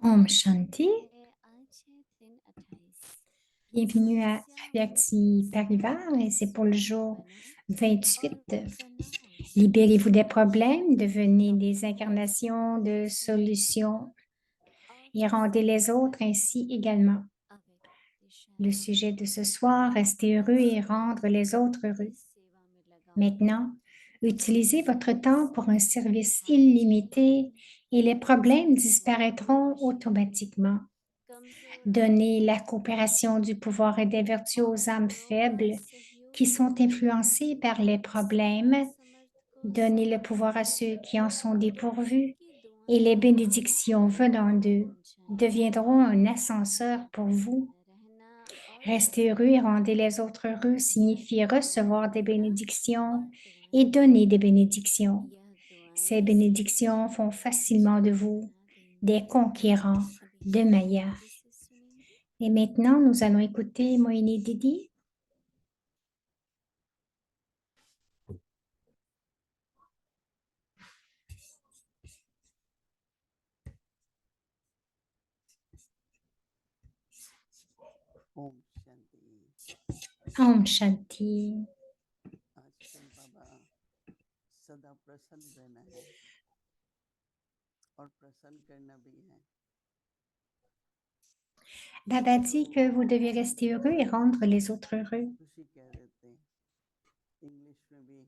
Om Shanti, आज है दिन 28 bienvenue à समस्या Avyakti से Parivar et c'est pour le jour बनो और 28. बनाओ Libérez-vous des अपने problèmes, devenez des सपनों incarnations de से नया solutions et rendez अवसर les autres ainsi également. अव्यक्त Le शांति sujet de ce soir, rester heureux et rendre les autres heureux. की सेवा में लगाऊंगा Maintenant, utilisez votre temps pour un service आज illimité et les problèmes बहुत disparaîtront खुशी automatiquement. कमजोर Donnez आत्माओं la coopération du pouvoir et des vertus aux और âmes बड़ों का faibles qui सहयोग sont influencées par les problèmes. असमर्थ को Donnez le pouvoir à समर्थन ceux qui en sont dépourvus की et दुआएं les bénédictions venant d'eux Om Shanti deviendront un ascenseur pour vous. प्रसन्न रहना और Rester heureux et प्रसन्न rendez les autres heureux यह signifie दुआएं recevoir des देना bénédictions और et दुआएं donner des लेना bénédictions. यह Ces दुआएं सभी bénédictions font जीवों को facilement de जीवन vous बना देंगी des conquérants अभी de Maya. शांति से सुनेंगे Et maintenant, nous allons écouter Moïni Didi. Om Shanti. Om Shanti. आजकल बाबा सदा प्रसन्न रहना है और प्रसन्न करना भी है। Baba dit que vous devez rester heureux et rendre les autres heureux. खुशी कह देते हैं, इंग्लिश में भी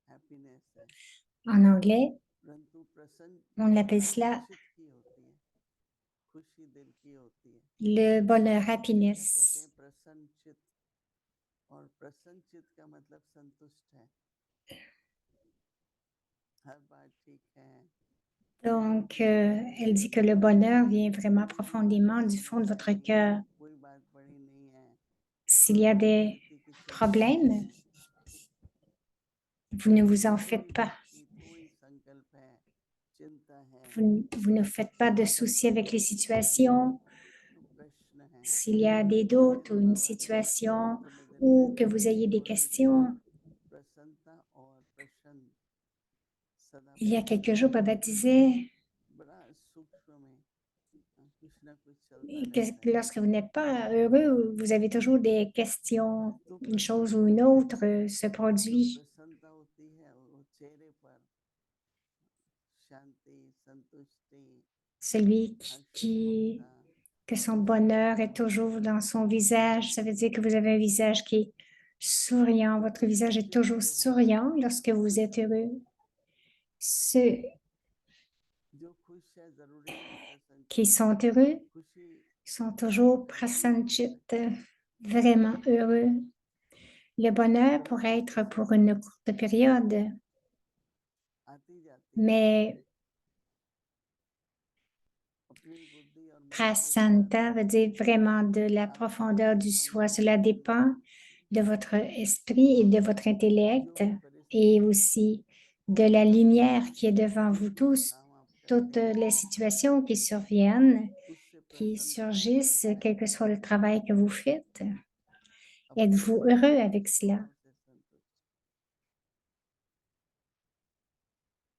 हैप्पीनेस है, En anglais, परंतु on appelle प्रसन्नता cela चित्त की होती है, खुशी दिल की होती है। le bonheur, कृष्ण कहते happiness. हैं प्रसन्न चित्त, और प्रसन्न चित्त का मतलब संतुष्ट है, हर बात ठीक है। Donc, elle dit que le bonheur vient vraiment profondément du fond de votre cœur. कोई बात बड़ी नहीं है, S'il y a des व्यक्ति की चिंता नहीं problèmes, है, vous ne vous en थोड़ी faites pas. व्यक्ति थोड़ी संकल्प है, चिंता है, Vous ne faites pas de soucis avec les situations. प्रश्न है। S'il y a des doutes ou une बाबा situation थोड़े दिन ou que पहले vous ayez des बोल रहे थे, questions, प्रसन्नता और प्रसन्न सदा il y a quelques jours, प्रसन्न Baba रहना, disait बड़ा सूक्ष्म में कुछ ना कुछ चलता que रहता है। lorsque vous n'êtes pas heureux, vous avez toujours des questions, तो une chose ou une प्रसन्नता, autre se जो produit. प्रसन्नता होती है वो चेहरे पर शांति, संतुष्टि, Celui हर्षित मुखता, que son bonheur est toujours dans son visage, ça veut dire que vous avez un visage qui est souriant. Votre visage est toujours जो होता है, souriant lorsque vous êtes heureux. Ceux जो खुश है जरूरी नहीं प्रसन्न qui चित्त, sont heureux खुशी sont toujours टेम्पररी है, prasanchit, vraiment heureux. Le bonheur बहुत pourrait जल्दी être से pour une courte période, आती जाती है। mais अपनी बुद्धि और मन के ऊपर prasanta veut dire vraiment de la आपका profondeur du soi. Cela अंतर्मन dépend de votre esprit et de votre जो intellect भी et परिस्थिति aussi de la lumière qui est devant vous जिस भी tous. काम आप Toutes करते हैं les situations qui surviennent, उससे qui प्रसन्नता मिलती surgissent, है, quel que soit le travail que vous faites, अपने êtes-vous अंदर heureux के avec cela? भाव से संतुष्ट।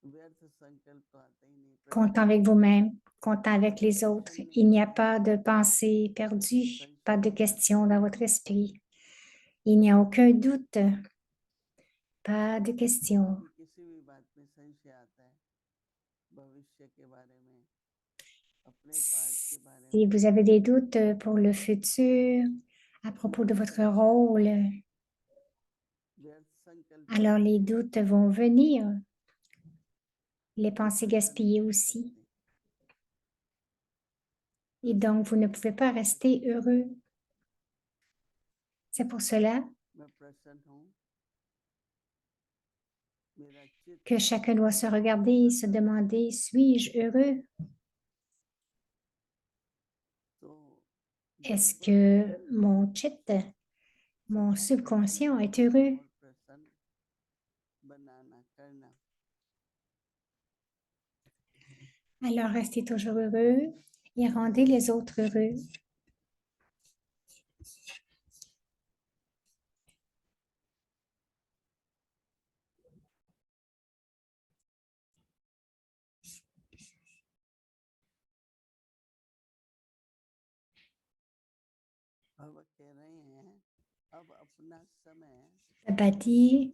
व्यर्थ संकल्प तो आते ही नहीं, Content प्रश्न avec नहीं आते, vous-même, content avec les autres. प्रश्न नहीं Il n'y a आते, pas de pensée perdue, pas संशय de नहीं questions आता, dans votre esprit. Il n'y a aucun doute, pas de questions. यदि किसी भी बात में संशय आता है, भविष्य के बारे में, अपने पार्ट के बारे Si में, vous avez des doutes pour le futur, à propos de votre संशय rôle, व्यर्थ संकल्प alors आते les हैं, doutes vont venir, les तो pensées प्रसन्न gaspillées नहीं aussi. सकते। Et donc, vous ne pouvez pas rester heureux. C'est pour cela मैं प्रसन्न हूँ, मेरा चित्त que chacun doit se regarder et se प्रसन्न है, demander, suis-je heureux? तो Est-ce जीवन que को mon chit, mon सदा subconscient प्रसन्न est heureux? और प्रसन्न बनाना करना। Alors, restez toujours heureux et rendez les autres heureux. बाबा कह रहे हैं अब अपना समय Baba dit,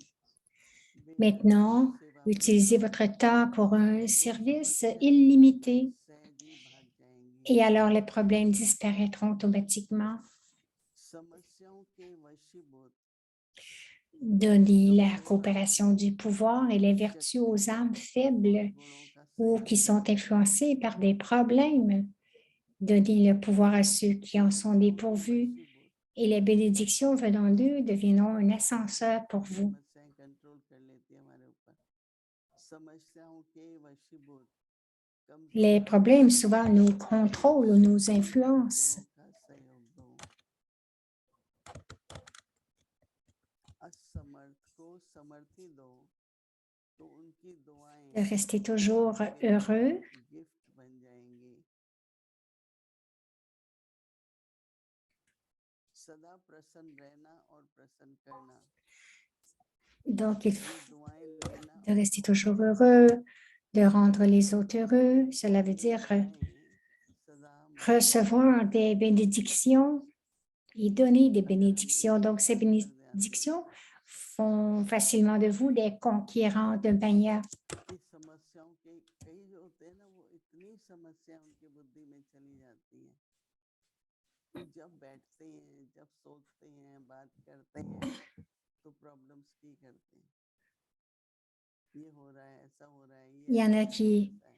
बेअंत maintenant, सेवा में utilisez लगाओ votre temps pour un तो service समस्याएं illimité सहज ही भाग जाएंगी। et alors les problèmes disparaîtront automatiquement. समस्याओं के वशीभूत Donnez la कमजोर coopération du pouvoir et les vertus aux âmes faibles गुणों का ou qui संयोजन sont influencées par des problèmes. Donnez le pouvoir à ceux qui en sont समस्याओं के dépourvus वशीभूत et les bénédictions venant d'eux deviendront un ascenseur pour vous. समस्याएं कंट्रोल कर लेती है हमारे ऊपर। समस्याओं के वशीभूत Les कमजोर problèmes souvent nous contrôlent ou nous influencent. गुणों का सहयोग दो। असमर्थ को समर्थी दो तो उनकी दुआएं De rester toujours आपके heureux. लिए गिफ्ट बन जाएंगी। सदा प्रसन्न रहना और प्रसन्न करना, Donc, ये दुआएं लेना de और rester दुआएं toujours देना। heureux, de rendre les autres heureux. Cela veut ये dire दुआएं सदा मंगल recevoir des bénédictions et donner des अगर हम bénédictions. इसी Donc, ces पर अगर ध्यान दें bénédictions font facilement de vous des conquérants de manière. कि समस्याओं के कई जो होते हैं ना वो इतनी समस्या उनकी बुद्धि में चली जाती है कि जब बैठते हैं जब सोचते हैं बात करते हैं तो प्रॉब्लम्स की करते हैं। ये हो रहा है ऐसा हो रहा है Il y ये en ऐसा a है वो ऐसा है।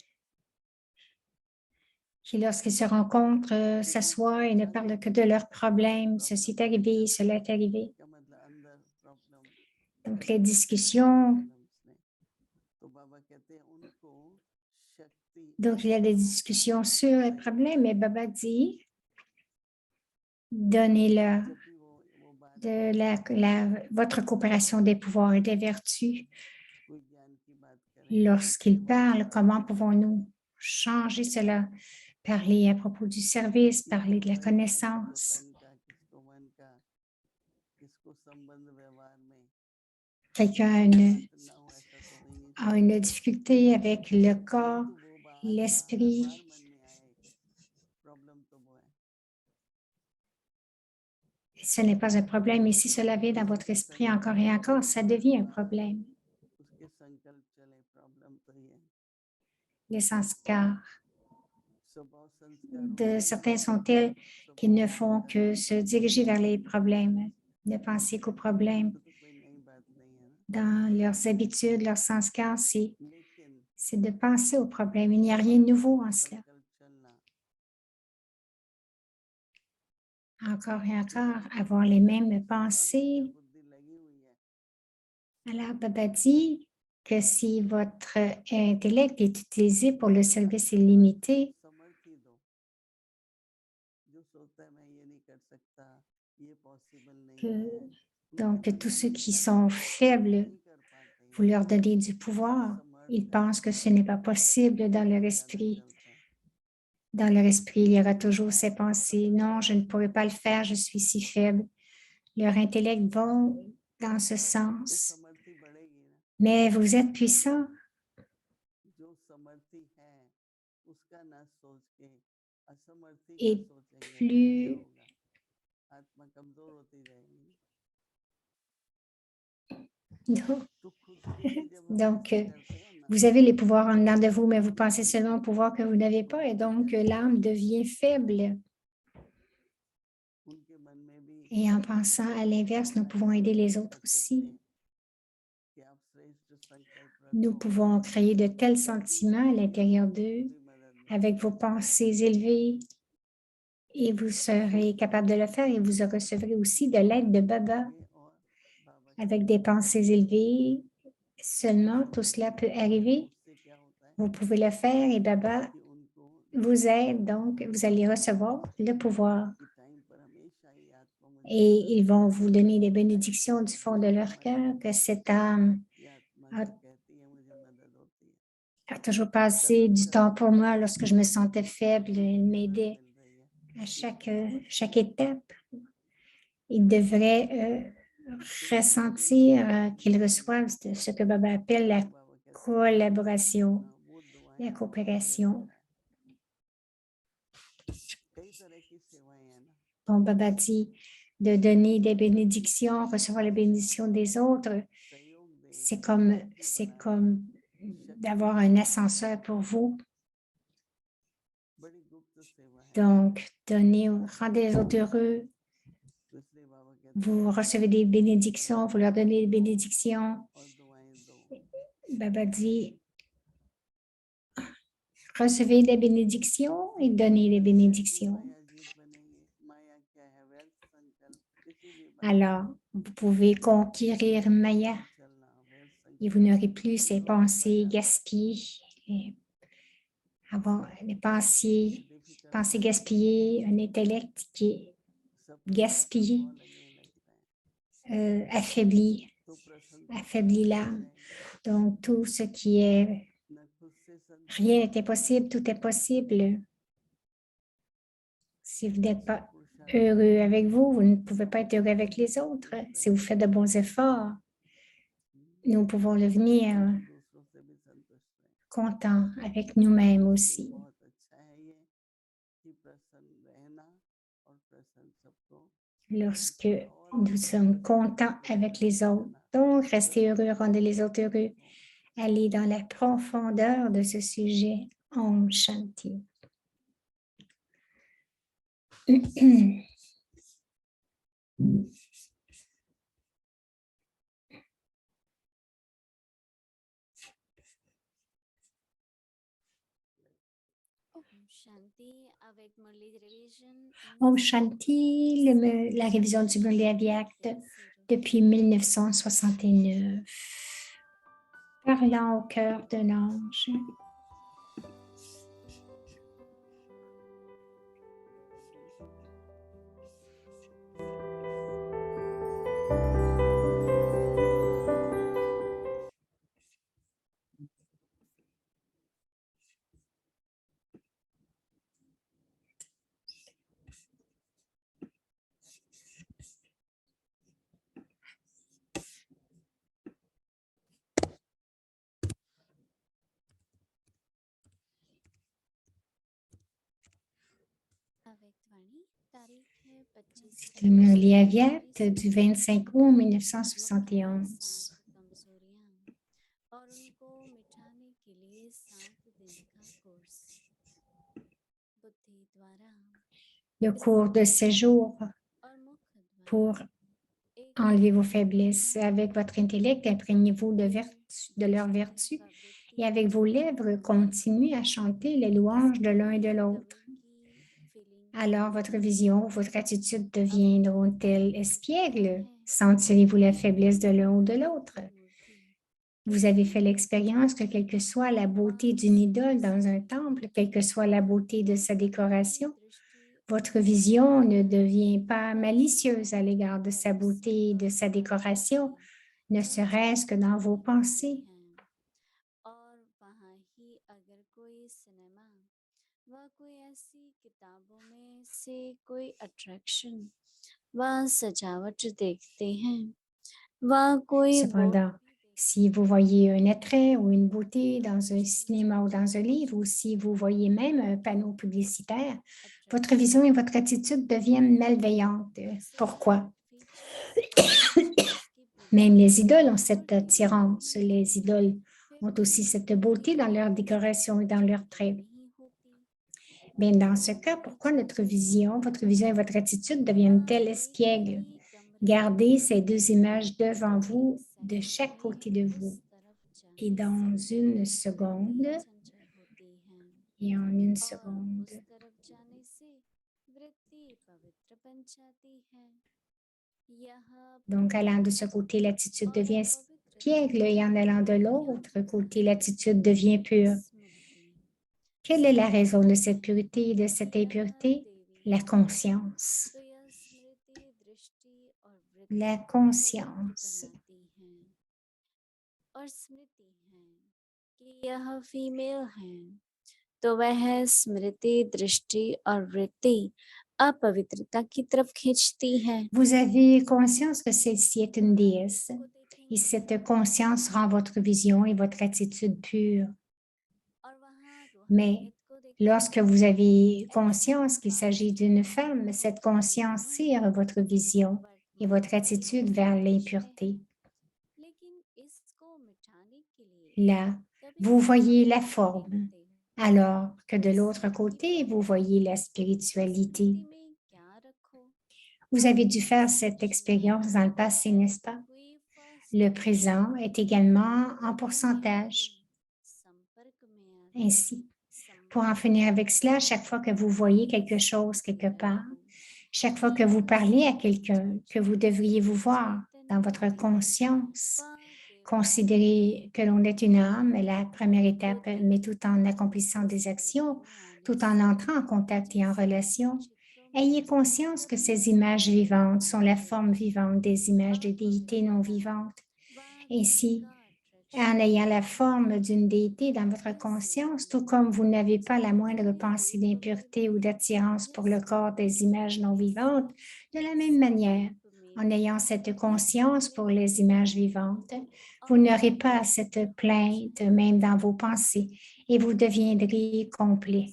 qui lorsqu'ils se rencontrent, क्योंकि s'assoient et ne चर्चा parlent que करते de leurs करते problèmes. Ceci प्रॉब्लम est बन arrivé, जाती cela है। est arrivé. क्या मतलब अंदर प्रॉब्लम Donc, les पैदा कर दिया अंदर discussions. प्रॉब्लम्स ने। तो बाबा कहते हैं उनको शक्ति Donc, il y a des discussions sur les problèmes, mais Baba dit, donnez-leur जब भी वो बात de votre coopération des pouvoirs et des vertus. कोई ज्ञान की बात करें Lorsqu'ils सेवा की parlent, बात comment करें pouvons-nous changer cela? Parler à propos du service, parler किसको de la धन किसको connaissance. तन का किसको मन का किसको संबंध व्यवहार में Quelqu'un a कोई बात ना हो ऐसा तो हो ही नहीं सकता। une difficulté avec le corps, परंतु वो बात बार l'esprit. बार मन में आए प्रॉब्लम तो वो है। Ce n'est pas un problème. Et si cela vient dans votre जिसके esprit encore et संकल्प encore, चले ça बार devient un बार problème. उसके संकल्प चले प्रॉब्लम तो ही है। Les संस्काrs स्वभाव संस्कार de उनके certains ही sont tels qu'ils ne स्वभाव font संस्कार que se diriger vers les problèmes, ne penser qu'aux problèmes. तो कोई नई बात नहीं है ना। Dans leurs habitudes, leurs sanskars, लेकिन c'est de penser aux problèmes. Il n'y a rien de nouveau en cela. संकल्प चलना Encore et encore, avoir les mêmes pensées. बुद्धि लगी हुई है Alors, Baba dit que si votre intellect est utilisé pour le service illimité, समर्थी दो जो सोचता है मैं ये नहीं कर सकता ये पॉसिबल नहीं que, है donc उनकी tous ceux दुआएं qui करते sont हैं वो faibles, नहीं कर पाते vous leur donnez du pouvoir. Ils असमर्थ है pensent que ce n'est pas possible dans leur ज्यादा esprit. चलता है Dans leur esprit, il y aura क्योंकि toujours ces आप pensées. असमर्थ Non, je ne pourrai pas le faire, je suis si faible. Leur intellect vont dans ce तो sens. समर्थी बढ़ेगी ना Mais vous êtes puissant. जो समर्थी है उसका ना सोच के असमर्थी का Et सोचेंगे तो क्या plus, होगा आत्मा कमजोर होती जाएगी तो खुद के लिए जब हम donc, ऐसा करते हैं ना vous avez les pouvoirs en dedans de vous, mais vous pensez seulement au pouvoir que vous n'avez pas, et donc l'âme devient faible. उनके मन में भी Et en pensant à l'inverse, nous pouvons aider les autres कर सकते aussi. हैं कि आप श्रेष्ठ संकल्प Nous रखो pouvons créer de tels जब भी sentiments à l'intérieur d'eux, भी मदद में avec vos pensées élevées, et vous serez capable de le faire, et vous recevrez aussi de l'aide de Baba. ये और बाबा की Avec des pensées élevées, seulement tout cela peut arriver. उससे क्या होता है Vous pouvez le faire et Baba कि उनको vous aide, donc vous allez recevoir le pouvoir. कि टाइम पर हमेशा ही आत्मा मुझे Et ils मदद vont करती vous है donner des टाइम bénédictions पर du fond de leur हमेशा cœur, que मदद cette होती है âme ये आत्मा a, जो कहती है मुझे मदद होती है a toujours passé सतत du सतत temps pour moi lorsque je me उनको sentais faible. Elle मदद m'aidait मिल रही है à ये समर्थ chaque है étape. Ils devraient तो बिल्कुल ressentir qu'ils reçoivent ce que Baba appelle la तो बाबा कहते हैं collaboration, हाँ वो दुआएं la आपको आगे ले coopération. जाता है कई तरह की सेवाएं हैं ना Bon, Baba dit de donner des bénédictions, recevoir les bénédictions des autres. C'est comme d'avoir un ascenseur pour vous. Donc, donnez, rendez les autres heureux. Vous recevez des bénédictions, vous leur donnez des bénédictions. Baba dit, recevez des bénédictions et donnez les bénédictions. Alors, vous pouvez conquérir Maya et vous n'aurez plus ces pensées gaspillées, et avoir les pensées gaspillées, un intellect qui est gaspillé, affaiblit l'âme. Donc, tout ce qui est, rien n'est impossible, tout est possible. Si vous n'êtes pas heureux avec vous, vous ne pouvez pas être heureux avec les autres. Si vous faites de bons efforts, nous pouvons devenir contents avec nous-mêmes aussi. Lorsque nous sommes contents avec les autres. Donc, restez heureux, rendez les autres heureux. Allez dans la profondeur de ce sujet. Om Shanti. Shanti avec Murli Revision. Om Shanti, la révision du Murli Avyakt depuis 1969. Parlant au cœur de l'ange. C'est le Murli Avyakt du 25 août 1971. Le cours de séjour pour enlever vos faiblesses. Avec votre intellect, imprégnez-vous de leur vertu et avec vos lèvres, continuez à chanter les louanges de l'un et de l'autre. Alors, votre vision, votre attitude deviendront-elles espiègles? Sentirez-vous la faiblesse de l'un ou de l'autre? Vous avez fait l'expérience que quelle que soit la beauté d'une idole dans un temple, quelle que soit la beauté de sa décoration, votre vision ne devient pas malicieuse à l'égard de sa beauté et de sa décoration, ne serait-ce que dans vos pensées. Cependant, si vous voyez un attrait ou une beauté dans un cinéma ou dans un livre, ou si vous voyez même un panneau publicitaire, votre vision et votre attitude deviennent malveillantes. Pourquoi? Même les idoles ont cette attirance. Les idoles ont aussi cette beauté dans leur décoration et dans leurs traits. Mais dans ce cas, pourquoi votre vision et votre attitude deviennent-elles espiègles? Gardez ces deux images devant vous, de chaque côté de vous. Et dans une seconde, et en une seconde, donc allant de ce côté, l'attitude devient espiègle et en allant de l'autre côté, l'attitude devient pure. Quelle est la raison de cette pureté et de cette impureté? La conscience. La conscience. तो वह स्मृति, दृष्टि और वृत्ति अपवित्रता की तरफ खींचती है. Vous avez conscience que celle-ci est une déesse et cette conscience rend votre vision et votre attitude pure. Mais Lorsque vous avez conscience qu'il s'agit d'une femme, cette conscience tire votre vision et votre attitude vers l'impureté. Là, vous voyez la forme, alors que de l'autre côté, vous voyez la spiritualité. Vous avez dû faire cette expérience dans le passé, n'est-ce pas? Le présent est également en pourcentage. Ainsi, pour en finir avec cela, chaque fois que vous voyez quelque chose quelque part, chaque fois que vous parlez à quelqu'un que vous devriez vous voir dans votre conscience, considérez que l'on est une âme, la première étape, mais tout en accomplissant des actions, tout en entrant en contact et en relation, ayez conscience que ces images vivantes sont la forme vivante des images de déités non vivantes. Ainsi, en ayant la forme d'une déité dans votre conscience, tout comme vous n'avez pas la moindre pensée d'impureté ou d'attirance pour le corps des images non vivantes, de la même manière, en ayant cette conscience pour les images vivantes, vous n'aurez pas cette plainte même dans vos pensées et vous deviendrez complet.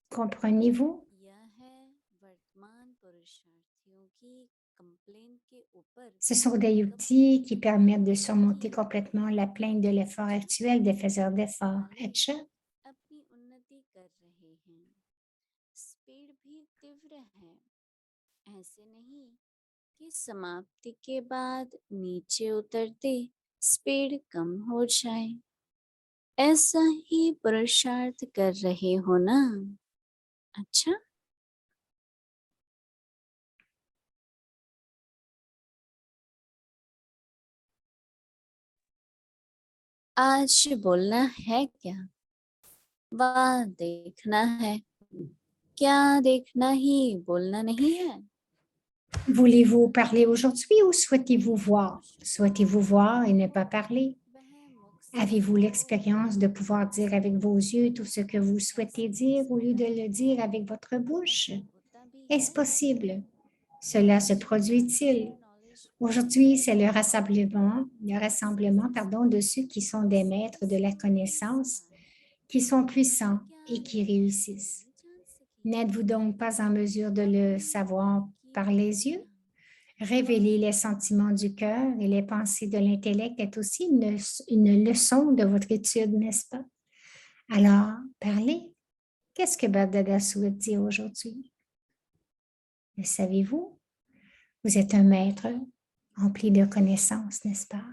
Comprenez-vous? Ce sont des outils qui permettent de surmonter complètement la plainte de l'effort actuel des faiseurs d'efforts. अच्छा? कि समाप्ति के बाद नीचे उतरते स्पीड कम हो जाए, ऐसा ही पुरुषार्थ कर रहे हो ना? अच्छा, आज बोलना है क्या? वाह देखना है, क्या देखना ही बोलना नहीं है? Voulez-vous parler aujourd'hui ou souhaitez-vous voir? Souhaitez-vous voir et ne pas parler? Avez-vous l'expérience de pouvoir dire avec vos yeux tout ce que vous souhaitez dire au lieu de le dire avec votre bouche? Est-ce possible? Cela se produit-il? Aujourd'hui, c'est le rassemblement de ceux qui sont des maîtres de la connaissance, qui sont puissants et qui réussissent. N'êtes-vous donc pas en mesure de le savoir par les yeux? Révéler les sentiments du cœur et les pensées de l'intellect est aussi une leçon de votre étude, n'est-ce pas? Alors, parlez. Qu'est-ce que Bardada souhaite dire aujourd'hui? Le savez-vous? Vous êtes un maître empli de connaissances, n'est-ce pas?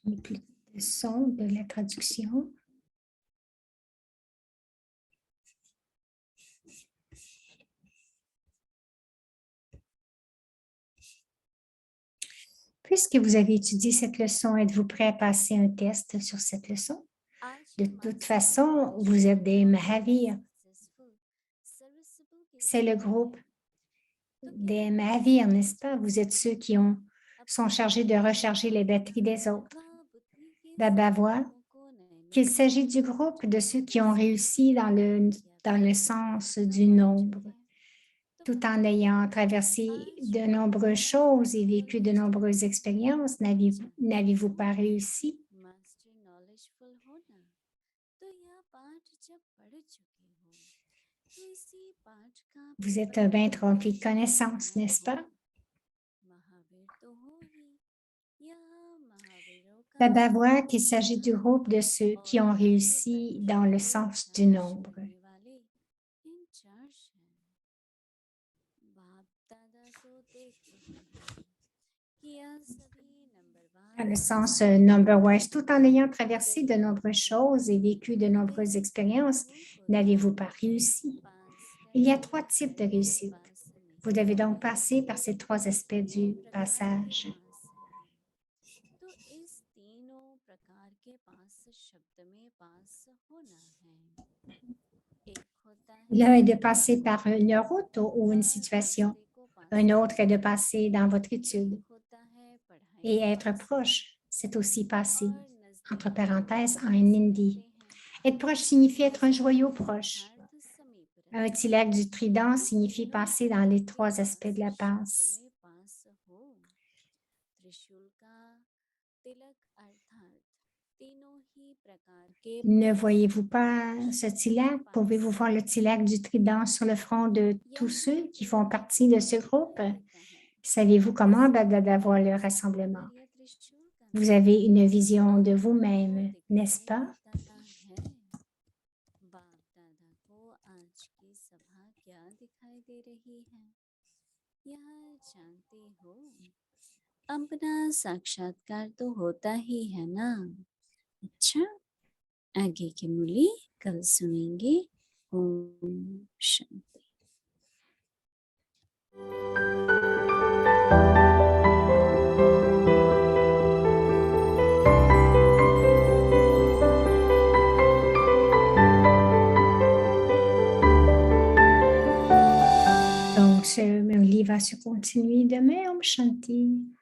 Je n'ai plus de son de la traduction. Puisque vous avez étudié cette leçon, êtes-vous prêt à passer un test sur cette leçon? De toute façon, vous êtes des Mahavirs. C'est le groupe des Mahavirs, n'est-ce pas? Vous êtes ceux qui sont chargés de recharger les batteries des autres. Baba voit qu'il s'agit du groupe de ceux qui ont réussi dans le sens du nombre, tout en ayant traversé de nombreuses choses et vécu de nombreuses expériences. N'avez-vous pas réussi? Vous êtes un maître rempli de connaissances, n'est-ce pas? Baba voit qu'il s'agit du groupe de ceux qui ont réussi dans le sens du nombre. Dans le sens number-wise, tout en ayant traversé de nombreuses choses et vécu de nombreuses expériences, n'avez-vous pas réussi? Il y a 3 types de réussite. Vous devez donc passer par ces 3 aspects du passage. L'un est de passer par une route ou une situation. Un autre est de passer dans votre étude. Et être proche, c'est aussi passer, entre parenthèses, en hindi. Être proche signifie être un joyau proche. Un tilak du trident signifie passer dans les 3 aspects de la passe. Ne voyez-vous pas ce tilak? Pouvez-vous voir le tilak du trident sur le front de tous ceux qui font partie de ce groupe? Savez-vous comment Bagdada voit le rassemblement? Vous avez une vision de vous-même, n'est-ce pas? अपना साक्षात्कार तो होता ही है ना। अच्छा, आगे की मुरली कल सुनेंगे। ओम Shanti. Donc, ce livre va se continuer demain. Om Shanti.